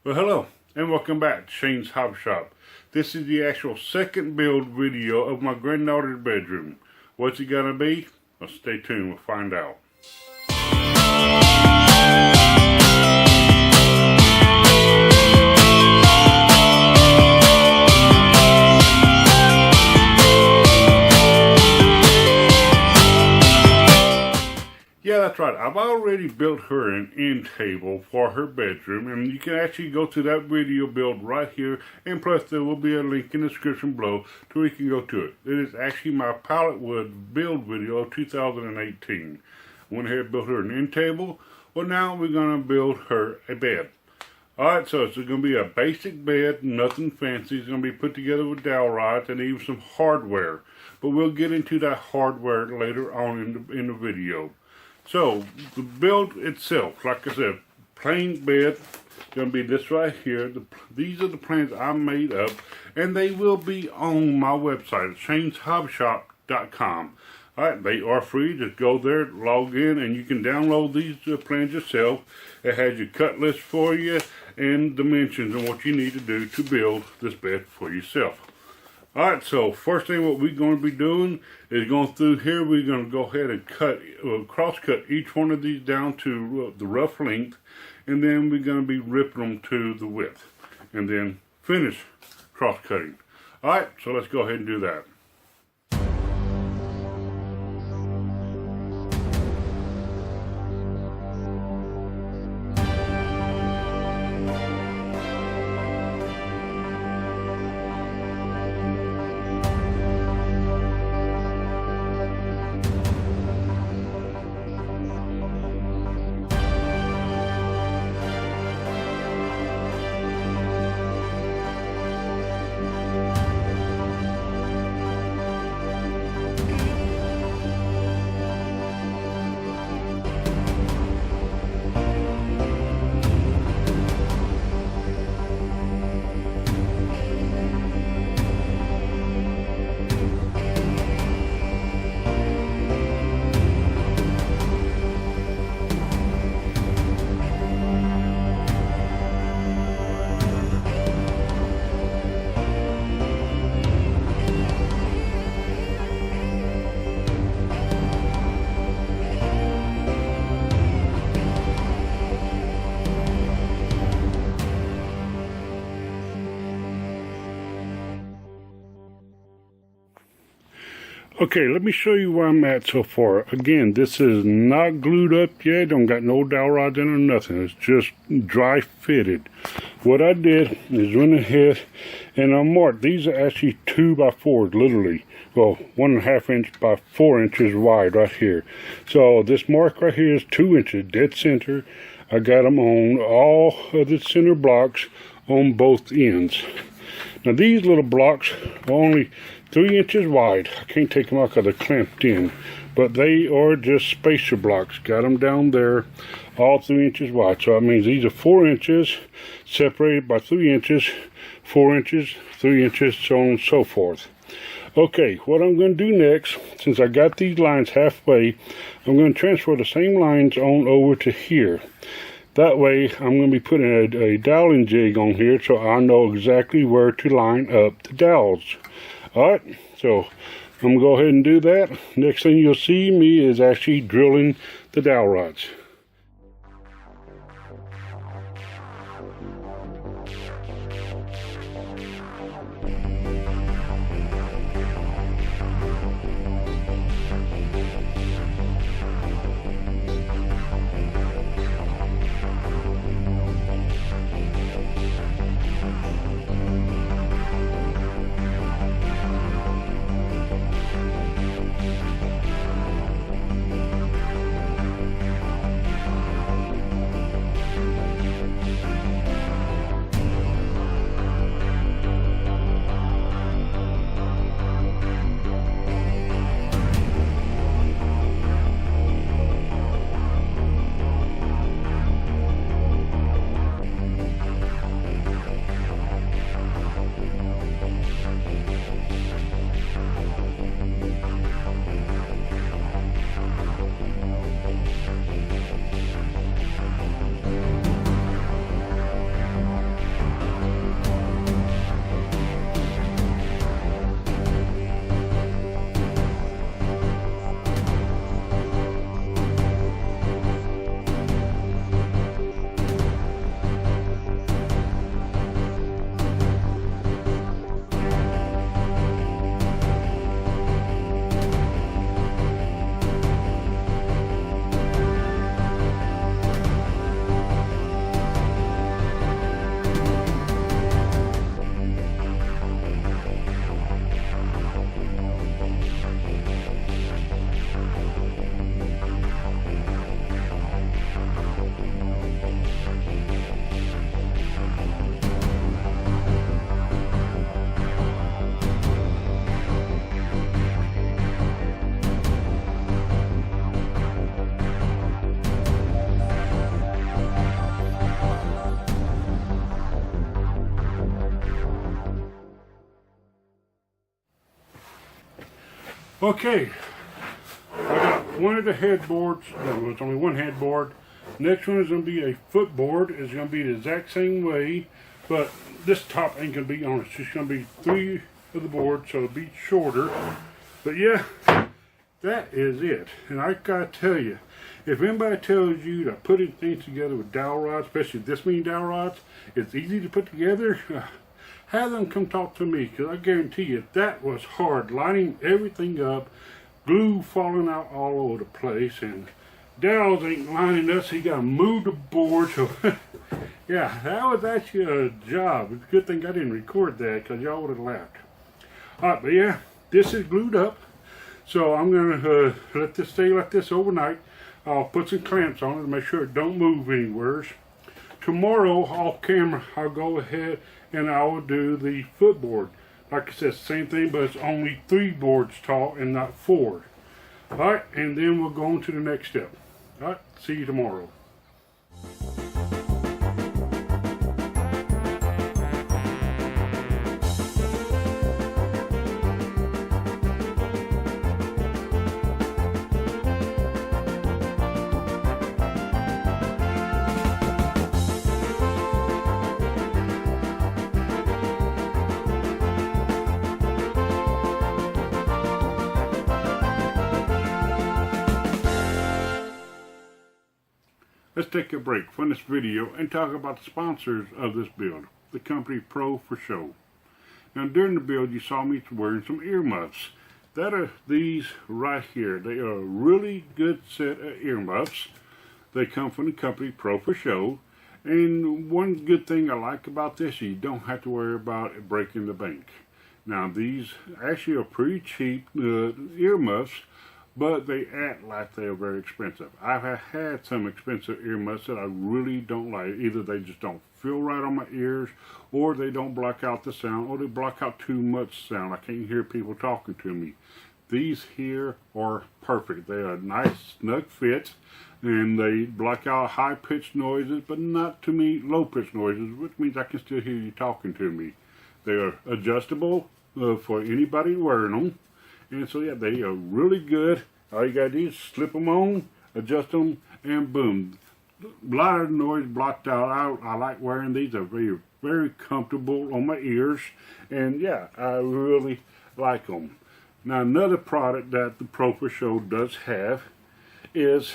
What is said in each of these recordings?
Well, hello and welcome back to Shaneshobbyshop. This is the actual second build video of my granddaughter's bedroom. What's it gonna be? Well, stay tuned, we'll find out. Yeah, that's right. I've already built her an end table for her bedroom, and you can actually go to that video build right here, and plus there will be a link in the description below to where you can go to it. It is actually my pallet wood build video of 2018. I went ahead and built her an end table. Well, now we're going to build her a bed. Alright, so it's going to be a basic bed, nothing fancy. It's going to be put together with dowel rods and even some hardware. But we'll get into that hardware later on in the video. So, the build itself, like I said, plain bed, going to be this right here. These are the plans I made up, and they will be on my website, Shaneshobbyshop.com. Alright, they are free. Just go there, log in, and you can download these plans yourself. It has your cut list for you and dimensions and what you need to do to build this bed for yourself. Alright, so first thing what we're going to be doing is going through here, we're going to go ahead and cross cut each one of these down to the rough length, and then we're going to be ripping them to the width, and then finish cross cutting. Alright, so let's go ahead and do that. Okay, let me show you where I'm at so far. Again, this is not glued up yet. Don't got no dowel rods in or nothing. It's just dry fitted. What I did is went ahead and I marked. These are actually 2x4s, literally. Well, 1.5 inch by 4 inches wide right here. So this mark right here is 2 inches, dead center. I got them on all of the center blocks on both ends. Now these little blocks are only 3 inches wide. I can't take them out because they're clamped in, but they are just spacer blocks. Got them down there, all 3 inches wide. So that means these are 4 inches separated by 3 inches, 4 inches, 3 inches, so on and so forth. Okay, what I'm going to do next, since I got these lines halfway, I'm going to transfer the same lines on over to here. That way, I'm going to be putting a doweling jig on here so I know exactly where to line up the dowels. Alright, so I'm going to go ahead and do that. Next thing you'll see me is actually drilling the dowel rods. Okay, I got one of the headboards. No, it's only one headboard. Next one is going to be a footboard. It's going to be the exact same way, but this top ain't going to be on it. It's just going to be 3 of the board, so it'll be shorter. But yeah, that is it. And I gotta tell you, if anybody tells you that putting things together with dowel rods, especially this many dowel rods, it's easy to put together, have them come talk to me, because I guarantee you that was hard, lining everything up, glue falling out all over the place, and Dowels ain't lining up, so you gotta move the board. So yeah, that was actually a job. It's a good thing I didn't record that, because y'all would have laughed. Alright, but yeah, this is glued up, so I'm gonna let this stay like this overnight. I'll put some clamps on it to make sure it don't move anywhere. Tomorrow, off camera, I'll go ahead and I will do the footboard. Like I said, same thing, but it's only 3 boards tall and not 4. Alright, and then we'll go on to the next step. Alright, see you tomorrow. Let's take a break from this video and talk about the sponsors of this build, the company For Sho. Now during the build you saw me wearing some earmuffs. That are these right here. They are a really good set of earmuffs. They come from the company For Sho. And one good thing I like about this, you don't have to worry about breaking the bank. Now these actually are pretty cheap earmuffs, but they act like they're very expensive. I've had some expensive earmuffs that I really don't like. Either they just don't feel right on my ears, or they don't block out the sound, or they block out too much sound. I can't hear people talking to me. These here are perfect. They are nice, snug fits, and they block out high-pitched noises, but not too many low-pitched noises, which means I can still hear you talking to me. They are adjustable for anybody wearing them. And so yeah, they are really good. All you gotta do is slip them on, adjust them, and boom. A lot of noise blocked out. I like wearing these. They're very, very comfortable on my ears. And yeah, I really like them. Now another product that the For Sho does have is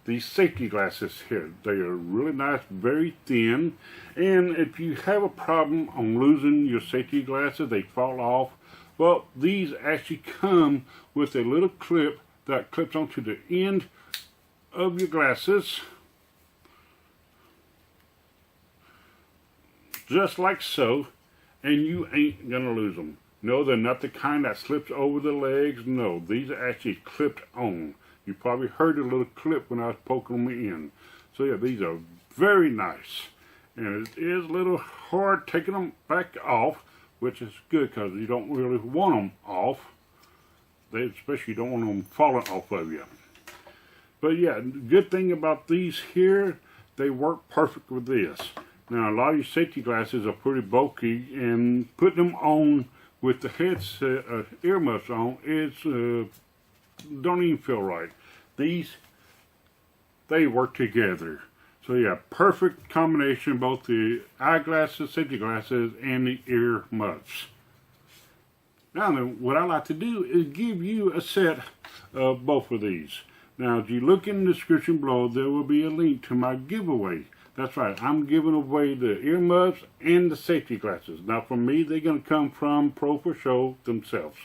these safety glasses here. They are really nice, very thin. And if you have a problem on losing your safety glasses, they fall off. Well, these actually come with a little clip that clips onto the end of your glasses, just like so, and you ain't gonna lose them. No, they're not the kind that slips over the legs. No, these are actually clipped on. You probably heard a little clip when I was poking them in. So yeah, these are very nice, and it is a little hard taking them back off, which is good because you don't really want them off. They especially don't want them falling off of you. But yeah, good thing about these here, they work perfect with this. Now a lot of your safety glasses are pretty bulky, and putting them on with the headset, earmuffs on, it's don't even feel right. These, they work together. So yeah, perfect combination, both the eyeglasses, safety glasses, and the ear muffs. Now then, what I like to do is give you a set of both of these. Now, if you look in the description below, there will be a link to my giveaway. That's right, I'm giving away the ear muffs and the safety glasses. Now for me, they're going to come from For Sho themselves.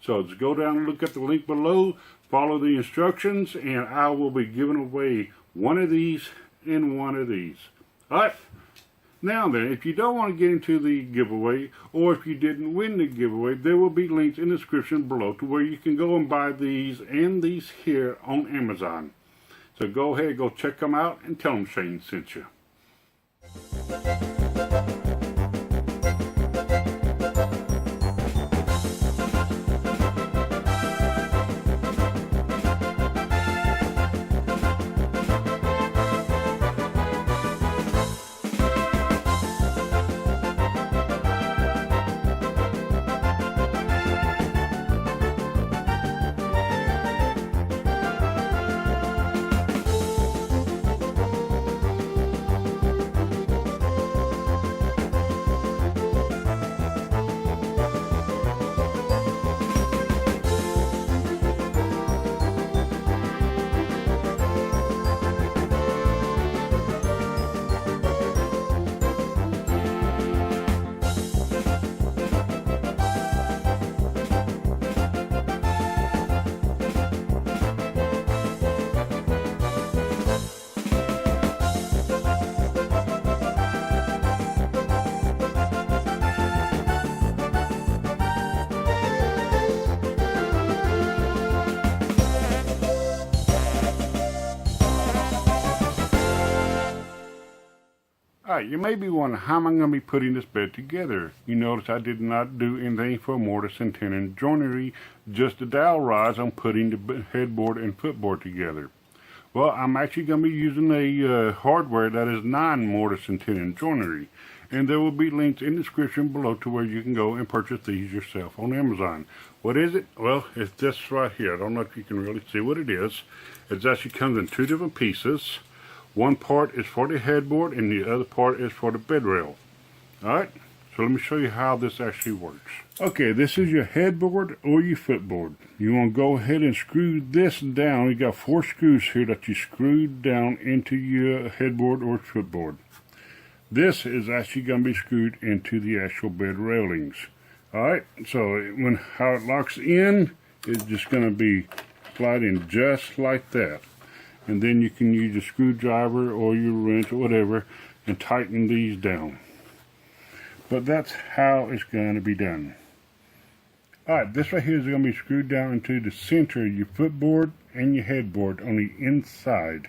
So just go down and look at the link below, follow the instructions, and I will be giving away one of these and one of these. Alright, now then, if you don't want to get into the giveaway, or if you didn't win the giveaway, there will be links in the description below to where you can go and buy these and these here on Amazon. So go ahead, go check them out, and tell them Shane sent you. Alright, you may be wondering how am I going to be putting this bed together. You notice I did not do anything for mortise and tenon joinery, just the dowel rods I'm putting the headboard and footboard together. Well, I'm actually going to be using a hardware that is non-mortise and tenon joinery. And there will be links in the description below to where you can go and purchase these yourself on Amazon. What is it? Well, it's this right here. I don't know if you can really see what it is. It actually comes in two different pieces. One part is for the headboard and the other part is for the bed rail. Alright, so let me show you how this actually works. Okay, this is your headboard or your footboard. You want to go ahead and screw this down. You got 4 screws here that you screwed down into your headboard or footboard. This is actually going to be screwed into the actual bed railings. Alright, so how it locks in is just going to be sliding just like that. And then you can use a screwdriver or your wrench or whatever and tighten these down. But that's how it's going to be done. Alright, this right here is going to be screwed down into the center of your footboard and your headboard on the inside.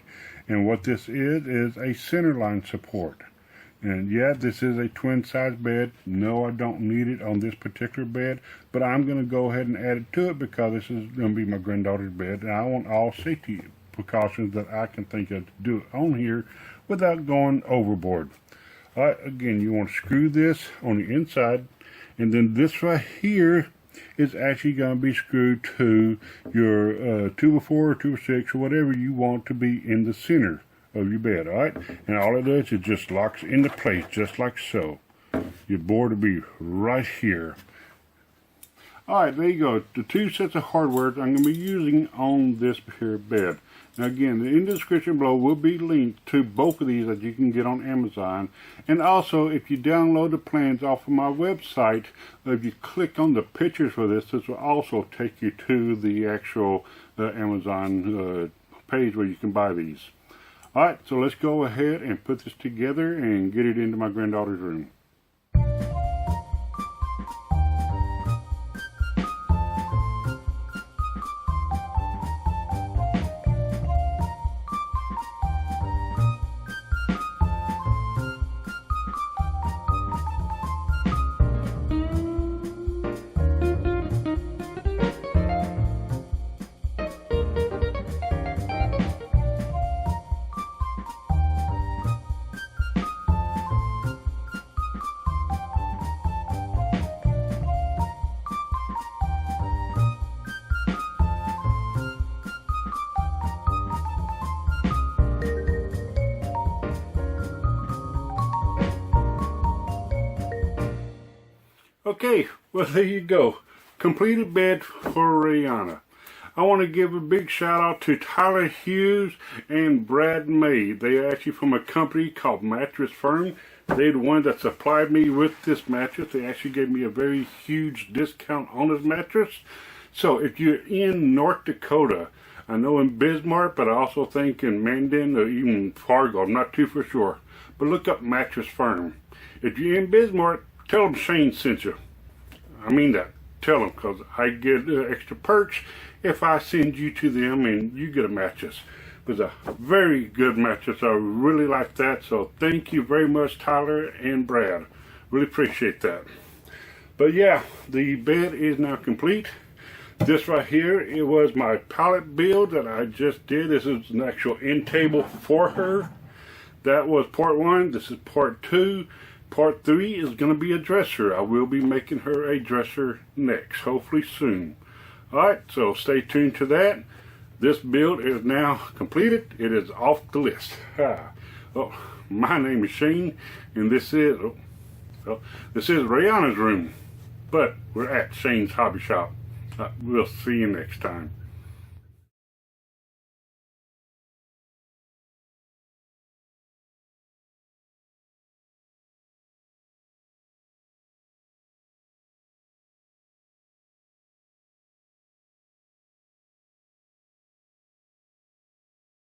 And what this is a centerline support. And yeah, this is a twin size bed. No, I don't need it on this particular bed, but I'm going to go ahead and add it to it because this is going to be my granddaughter's bed, and I want all safety precautions that I can think of to do it on here without going overboard. Alright, again, you want to screw this on the inside, and then this right here is actually going to be screwed to your 2x4 or 2x6 or whatever you want to be in the center of your bed. Alright, and all it does is just locks into place just like so. Your board will be right here. Alright, there you go. The 2 sets of hardware I'm going to be using on this here bed. Now again, in the description below will be linked to both of these that you can get on Amazon. And also, if you download the plans off of my website, if you click on the pictures for this will also take you to the actual Amazon page where you can buy these. Alright, so let's go ahead and put this together and get it into my granddaughter's room. Okay, well there you go. Completed bed for Rihanna. I want to give a big shout out to Tyler Hughes and Brad May. They are actually from a company called Mattress Firm. They're the one that supplied me with this mattress. They actually gave me a very huge discount on this mattress. So if you're in North Dakota, I know in Bismarck, but I also think in Mandan or even Fargo, I'm not too for sure. But look up Mattress Firm. If you're in Bismarck, tell them Shane sent you. I mean that. Tell them, because I get extra perks if I send you to them and you get a mattress. It was a very good mattress. I really like that. So thank you very much, Tyler and Brad. Really appreciate that. But yeah, the bed is now complete. This right here, it was my pallet build that I just did. This is an actual end table for her. That was part 1. This is part 2. Part 3 is going to be a dresser. I will be making her a dresser next, hopefully soon. Alright, so stay tuned to that. This build is now completed. It is off the list. Oh, my name is Shane, and this is Rihanna's room. But we're at Shane's Hobby Shop. We'll see you next time.